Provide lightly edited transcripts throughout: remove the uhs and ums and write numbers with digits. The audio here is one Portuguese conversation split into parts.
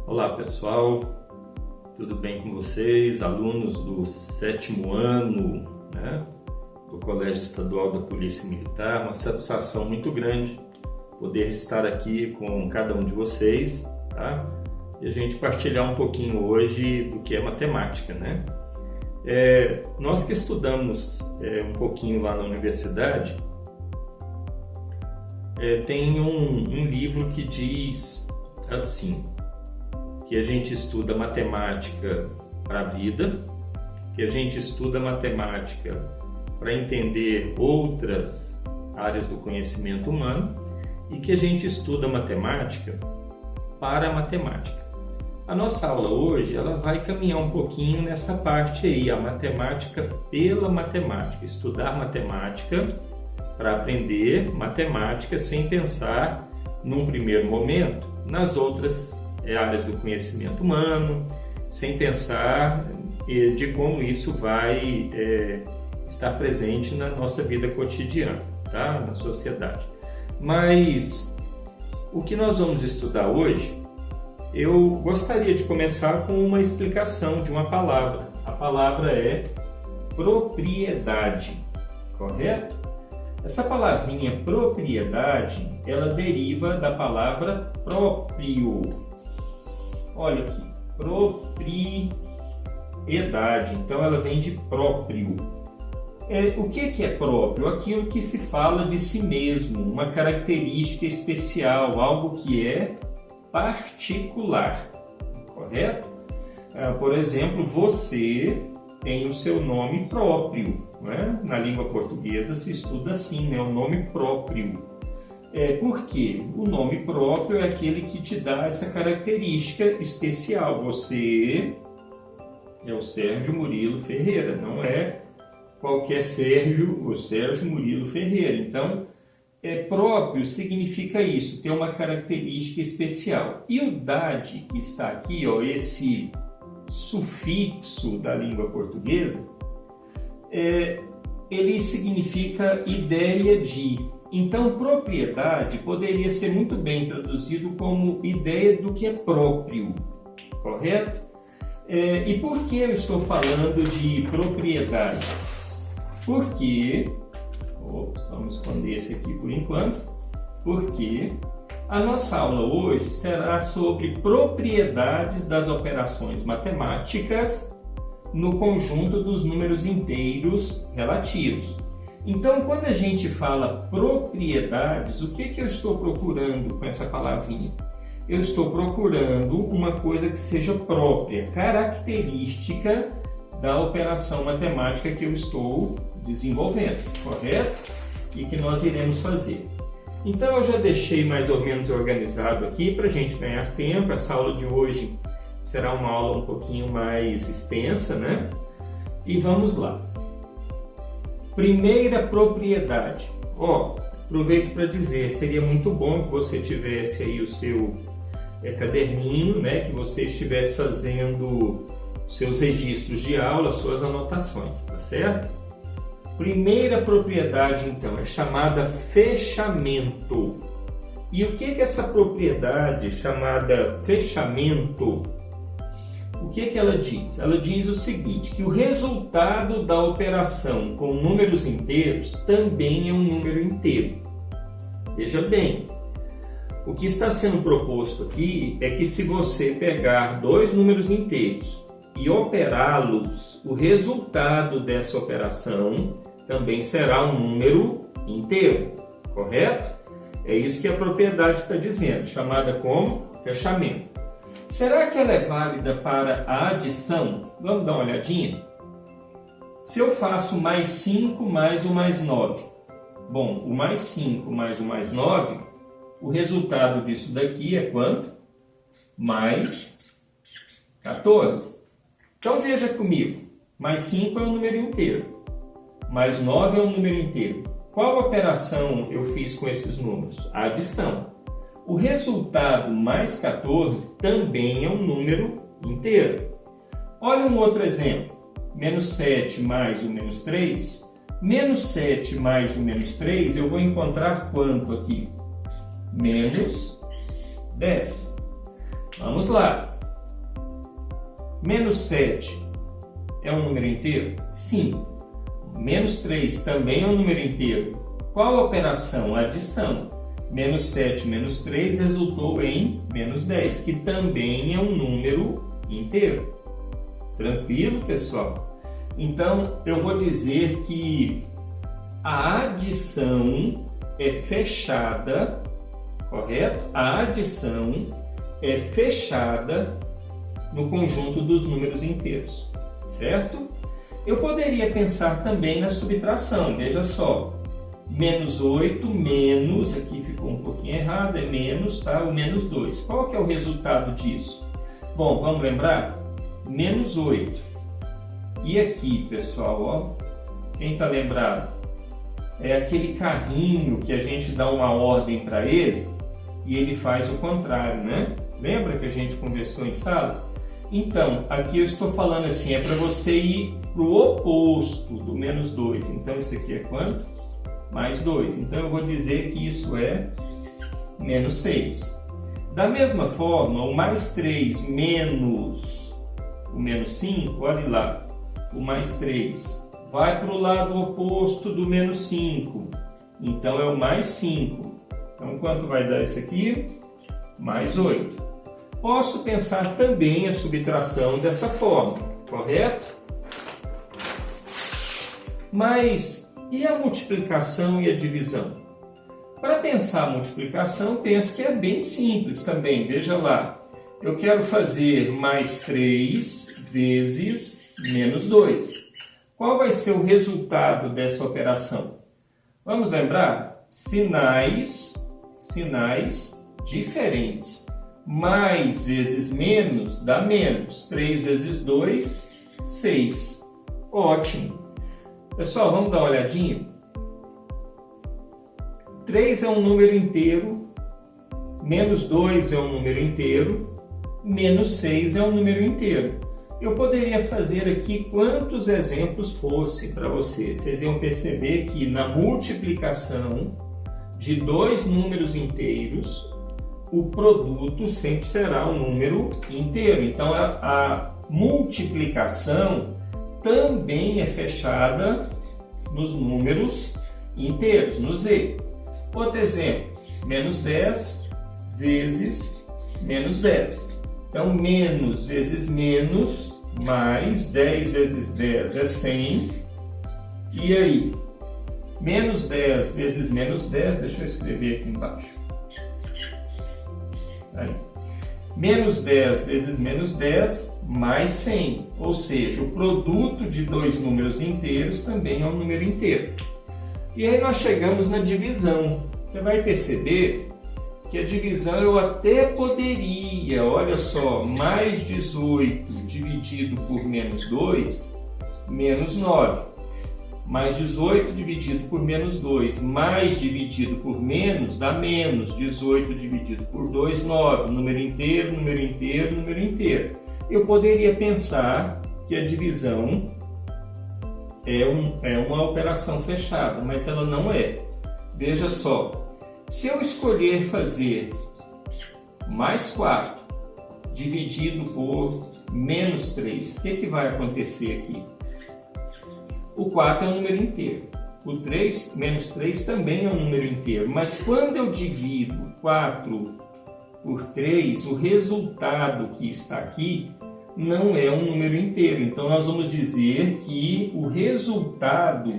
Olá pessoal, tudo bem com vocês? Alunos do 7º ano, do Colégio Estadual da Polícia Militar. Uma satisfação muito grande poder estar aqui com cada um de vocês, tá? E a gente partilhar um pouquinho hoje do que é matemática, né? Nós que estudamos um pouquinho lá na universidade, tem um livro que diz assim, que a gente estuda matemática para a vida, que a gente estuda matemática para entender outras áreas do conhecimento humano e que a gente estuda matemática para a matemática. A nossa aula hoje ela vai caminhar um pouquinho nessa parte aí, a matemática pela matemática, estudar matemática para aprender matemática sem pensar, num primeiro momento, nas outras áreas do conhecimento humano, sem pensar de como isso vai estar presente na nossa vida cotidiana, tá? Na sociedade. Mas o que nós vamos estudar hoje, eu gostaria de começar com uma explicação de uma palavra. A palavra é propriedade, correto? Essa palavrinha propriedade, ela deriva da palavra próprio. Olha aqui, propriedade, então ela vem de próprio. O que é próprio? Aquilo que se fala de si mesmo, uma característica especial, algo que é particular, correto? Por exemplo, você tem o seu nome próprio, né? Na língua portuguesa se estuda assim, né? O nome próprio. Por quê? O nome próprio é aquele que te dá essa característica especial. Você é o Sérgio Murilo Ferreira, não é qualquer Sérgio, o Sérgio Murilo Ferreira. Então, próprio significa isso, ter uma característica especial. E o dade, que está aqui, ó, esse sufixo da língua portuguesa, ele significa ideia de. Então, propriedade poderia ser muito bem traduzido como ideia do que é próprio, correto? E por que eu estou falando de propriedade? Porque, vamos esconder esse aqui por enquanto, porque a nossa aula hoje será sobre propriedades das operações matemáticas no conjunto dos números inteiros relativos. Então, quando a gente fala propriedades, o que eu estou procurando com essa palavrinha? Eu estou procurando uma coisa que seja própria, característica da operação matemática que eu estou desenvolvendo, correto? E que nós iremos fazer. Então, eu já deixei mais ou menos organizado aqui para a gente ganhar tempo. Essa aula de hoje será uma aula um pouquinho mais extensa, né? E vamos lá. Primeira propriedade. Aproveito para dizer, seria muito bom que você tivesse aí o seu caderninho, né? Que você estivesse fazendo seus registros de aula, suas anotações, tá certo? Primeira propriedade, então, é chamada fechamento. E o que é essa propriedade chamada fechamento? O que ela diz? Ela diz o seguinte, que o resultado da operação com números inteiros também é um número inteiro. Veja bem, o que está sendo proposto aqui é que se você pegar dois números inteiros e operá-los, o resultado dessa operação também será um número inteiro, correto? É isso que a propriedade está dizendo, chamada como fechamento. Será que ela é válida para a adição? Vamos dar uma olhadinha? Se eu faço mais 5 mais o mais 9, bom, o mais 5 mais o mais 9, o resultado disso daqui é quanto? Mais 14. Então veja comigo, mais 5 é um número inteiro, mais 9 é um número inteiro. Qual operação eu fiz com esses números? A adição. O resultado mais 14 também é um número inteiro. Olha um outro exemplo. Menos 7 mais o menos 3. Menos 7 mais o menos 3, eu vou encontrar quanto aqui? Menos 10. Vamos lá. Menos 7 é um número inteiro? Sim. Menos 3 também é um número inteiro. Qual a operação? A adição. Menos 7 menos 3 resultou em menos 10, que também é um número inteiro. Tranquilo, pessoal? Então, eu vou dizer que a adição é fechada, correto? A adição é fechada no conjunto dos números inteiros, certo? Eu poderia pensar também na subtração, veja só. Menos 8 menos, aqui ficou um pouquinho errado, é menos, tá? O menos 2. Qual que é o resultado disso? Bom, vamos lembrar? Menos 8. E aqui, pessoal, ó, quem está lembrado? É aquele carrinho que a gente dá uma ordem para ele e ele faz o contrário, né? Lembra que a gente conversou em sala? Então, aqui eu estou falando assim, é para você ir para o oposto do menos 2. Então, isso aqui é quanto? Mais 2. Então, eu vou dizer que isso é menos 6. Da mesma forma, o mais 3 menos o menos 5, olha lá, o mais 3 vai para o lado oposto do menos 5. Então, é o mais 5. Então, quanto vai dar isso aqui? Mais 8. Posso pensar também a subtração dessa forma, correto? Mas e a multiplicação e a divisão? Para pensar a multiplicação, penso que é bem simples também. Veja lá, eu quero fazer mais 3 vezes menos 2. Qual vai ser o resultado dessa operação? Vamos lembrar? Sinais diferentes. Mais vezes menos dá menos. 3 vezes 2, 6. Ótimo. Pessoal, vamos dar uma olhadinha? 3 é um número inteiro, menos 2 é um número inteiro, menos 6 é um número inteiro. Eu poderia fazer aqui quantos exemplos fossem para vocês. Vocês iam perceber que na multiplicação de dois números inteiros, o produto sempre será um número inteiro. Então, a multiplicação também é fechada nos números inteiros, no Z. Outro exemplo, menos 10 vezes menos 10. Então, menos vezes menos, mais 10 vezes 10 é 100. E aí? Menos 10 vezes menos 10, deixa eu escrever aqui embaixo. Aí. Menos 10 vezes menos 10, mais 100. Ou seja, o produto de dois números inteiros também é um número inteiro. E aí nós chegamos na divisão. Você vai perceber que a divisão eu até poderia, olha só, mais 18 dividido por menos 2, menos 9. Mais 18 dividido por menos 2, mais dividido por menos, dá menos. 18 dividido por 2, 9. Número inteiro, número inteiro, número inteiro. Eu poderia pensar que a divisão é uma operação fechada, mas ela não é. Veja só, se eu escolher fazer mais 4 dividido por menos 3, o que vai acontecer aqui? O 4 é um número inteiro. O 3, menos 3 também é um número inteiro. Mas quando eu divido 4 por 3, o resultado que está aqui não é um número inteiro. Então, nós vamos dizer que o resultado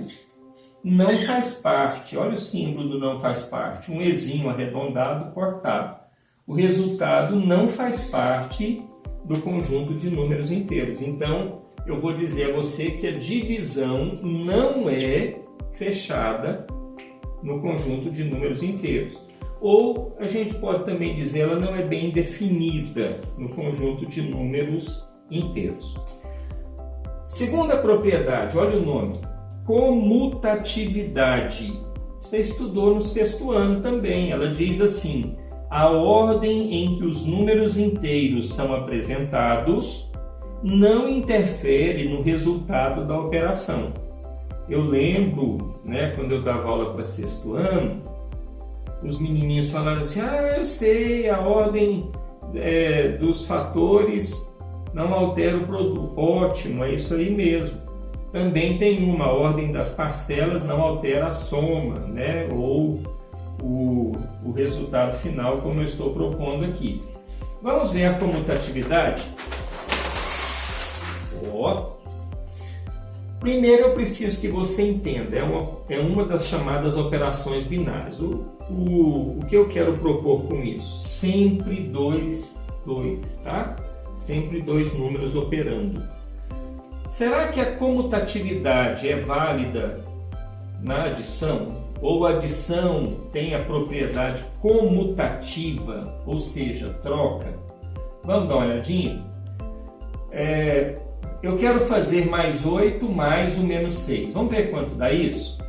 não faz parte. Olha o símbolo do não faz parte. Um ezinho arredondado, cortado. O resultado não faz parte do conjunto de números inteiros. Então, eu vou dizer a você que a divisão não é fechada no conjunto de números inteiros. Ou a gente pode também dizer ela não é bem definida no conjunto de números inteiros. Segunda propriedade, olha o nome, comutatividade. Você estudou no 6º ano também. Ela diz assim: a ordem em que os números inteiros são apresentados não interfere no resultado da operação. Eu lembro, quando eu dava aula para 6º ano, os menininhos falaram assim: eu sei, a ordem dos fatores não altera o produto. Ótimo, é isso aí mesmo. Também tem uma ordem das parcelas, não altera a soma, né? Ou o resultado final, como eu estou propondo aqui. Vamos ver a comutatividade? Primeiro eu preciso que você entenda, é uma das chamadas operações binárias. O que eu quero propor com isso? Sempre dois, tá? Sempre dois números operando. Será que a comutatividade é válida na adição? Ou a adição tem a propriedade comutativa, ou seja, troca? Vamos dar uma olhadinha? Eu quero fazer mais 8 mais o menos 6. Vamos ver quanto dá isso?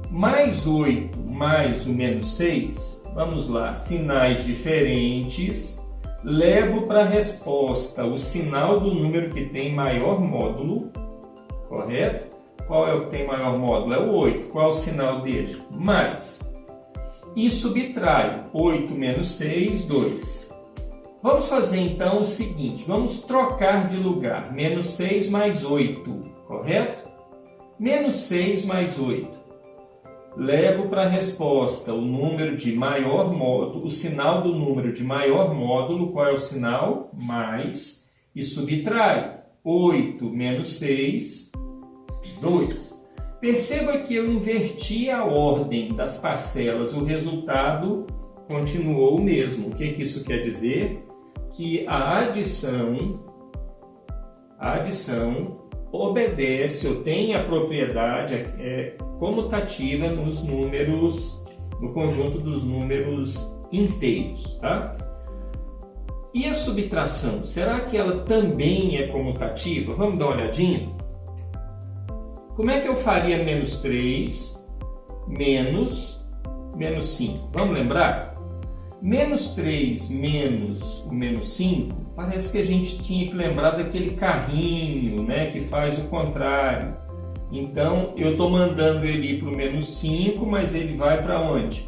Mais 8 mais o menos 6, vamos lá, sinais diferentes. Levo para a resposta o sinal do número que tem maior módulo, correto? Qual é o que tem maior módulo? É o 8. Qual é o sinal dele? Mais. E subtraio 8 menos 6, 2. Vamos fazer então o seguinte, vamos trocar de lugar, menos 6 mais 8, correto? Menos 6 mais 8. Levo para a resposta o número de maior módulo, o sinal do número de maior módulo, qual é o sinal? Mais, e subtraio 8 menos 6, 2. Perceba que eu inverti a ordem das parcelas, o resultado continuou o mesmo. O que isso quer dizer? Que a adição obedece ou tem a propriedade comutativa nos números, no conjunto dos números inteiros, tá? E a subtração, será que ela também é comutativa? Vamos dar uma olhadinha? Como é que eu faria menos 3 menos 5? Vamos lembrar? Menos 3 menos o menos 5, parece que a gente tinha que lembrar daquele carrinho, né, que faz o contrário. Então, eu estou mandando ele ir para o menos 5, mas ele vai para onde?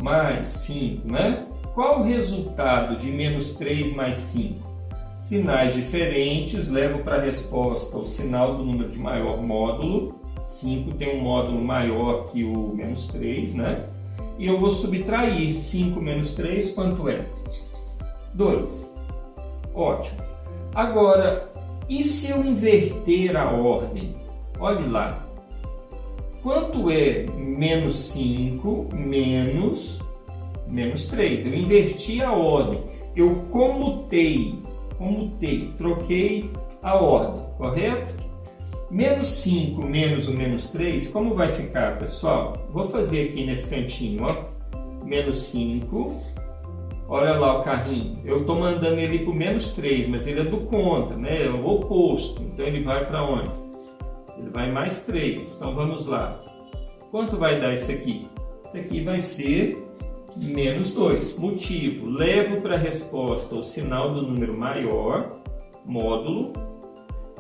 Mais 5, né? Qual o resultado de menos 3 mais 5? Sinais diferentes, levo para a resposta o sinal do número de maior módulo. 5 tem um módulo maior que o menos 3, né? E eu vou subtrair 5 menos 3, quanto é? 2. Ótimo. Agora, e se eu inverter a ordem? Olhe lá. Quanto é menos 5 menos 3? Eu inverti a ordem. Eu comutei, troquei a ordem, correto? Menos 5 menos o menos 3, como vai ficar, pessoal? Vou fazer aqui nesse cantinho, ó. Menos 5. Olha lá o carrinho. Eu estou mandando ele para o menos 3, mas ele é do contra, né? É o oposto. Então ele vai para onde? Ele vai mais 3. Então vamos lá. Quanto vai dar isso aqui? Isso aqui vai ser menos 2. Motivo. Levo para a resposta o sinal do número maior, módulo,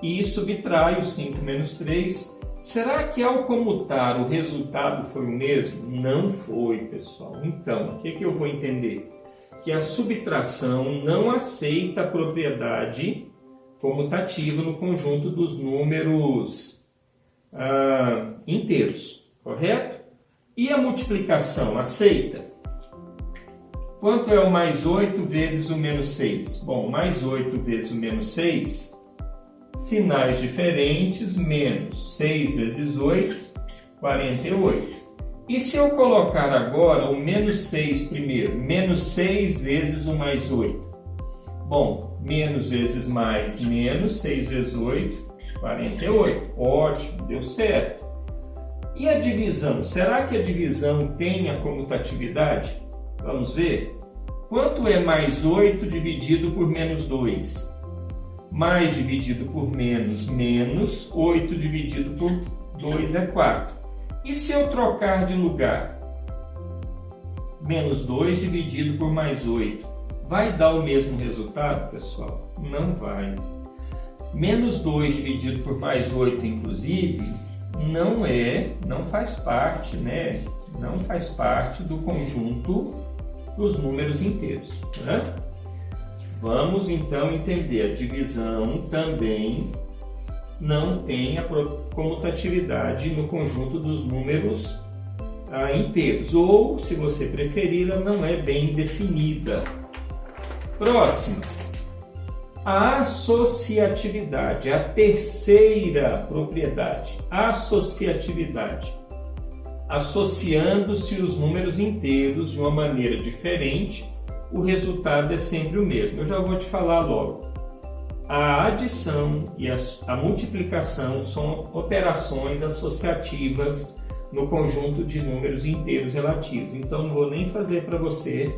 e subtraio 5 menos 3. Será que ao comutar o resultado foi o mesmo? Não foi, pessoal. Então, o que eu vou entender? Que a subtração não aceita a propriedade comutativa no conjunto dos números inteiros, correto? E a multiplicação aceita? Quanto é o mais 8 vezes o menos 6? Bom, mais 8 vezes o menos 6, sinais diferentes, menos 6 vezes 8, 48. E se eu colocar agora o menos 6 primeiro? Menos 6 vezes o mais 8. Bom, menos vezes mais, menos 6 vezes 8, 48. Ótimo, deu certo. E a divisão? Será que a divisão tem a comutatividade? Vamos ver. Quanto é mais 8 dividido por menos 2? Mais dividido por menos, menos 8 dividido por 2 é 4. E se eu trocar de lugar? Menos 2 dividido por mais 8. Vai dar o mesmo resultado, pessoal? Não vai. Menos 2 dividido por mais 8, inclusive, não faz parte, né? Não faz parte do conjunto dos números inteiros, né? Vamos então entender, a divisão também não tem a comutatividade no conjunto dos números inteiros, ou, se você preferir, ela não é bem definida. Próximo, a associatividade, a terceira propriedade, associatividade. Associando-se os números inteiros de uma maneira diferente, o resultado é sempre o mesmo. Eu já vou te falar logo. A adição e a multiplicação são operações associativas no conjunto de números inteiros relativos. Então, não vou nem fazer para você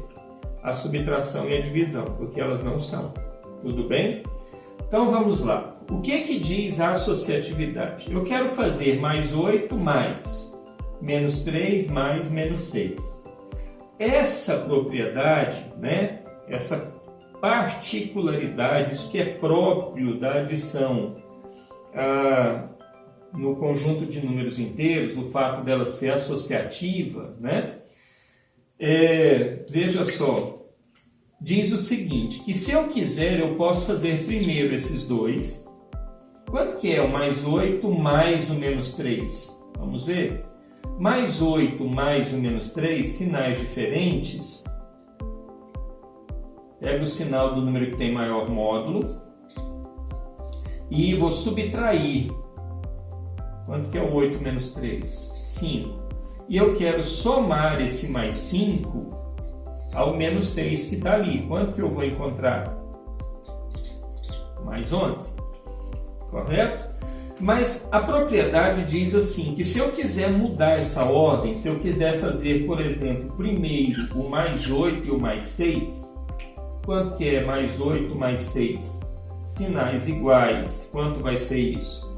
a subtração e a divisão, porque elas não são. Tudo bem? Então, vamos lá. O que diz a associatividade? Eu quero fazer mais 8 mais menos 3 mais menos 6. Essa propriedade, né, essa particularidade, isso que é próprio da adição no conjunto de números inteiros, o fato dela ser associativa, né, veja só, diz o seguinte, que se eu quiser eu posso fazer primeiro esses dois. Quanto que é o mais 8 mais o menos 3? Vamos ver. Mais 8 mais o menos 3, sinais diferentes. Pego o sinal do número que tem maior módulo e vou subtrair. Quanto que é o 8 menos 3? 5. E eu quero somar esse mais 5 ao menos 6 que está ali. Quanto que eu vou encontrar? Mais 11. Correto? Mas a propriedade diz assim, que se eu quiser mudar essa ordem, se eu quiser fazer, por exemplo, primeiro o mais 8 e o mais 6, quanto que é mais 8 mais 6? Sinais iguais, quanto vai ser isso?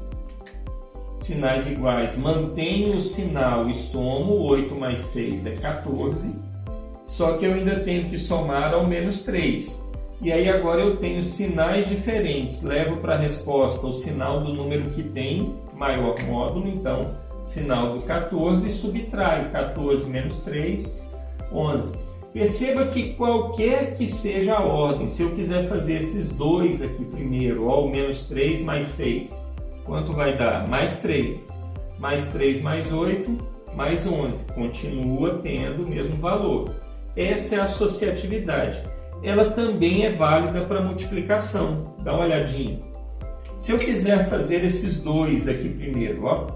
Sinais iguais, mantenho o sinal e somo, 8 mais 6 é 14, só que eu ainda tenho que somar ao menos 3. E aí agora eu tenho sinais diferentes, levo para a resposta o sinal do número que tem maior módulo, então sinal do 14, e subtrai 14 menos 3, 11. Perceba que qualquer que seja a ordem, se eu quiser fazer esses dois aqui primeiro, ó, o menos 3 mais 6, quanto vai dar? Mais 3. Mais 3 mais 8, mais 11. Continua tendo o mesmo valor. Essa é a associatividade. Ela também é válida para multiplicação. Dá uma olhadinha. Se eu quiser fazer esses dois aqui primeiro, ó,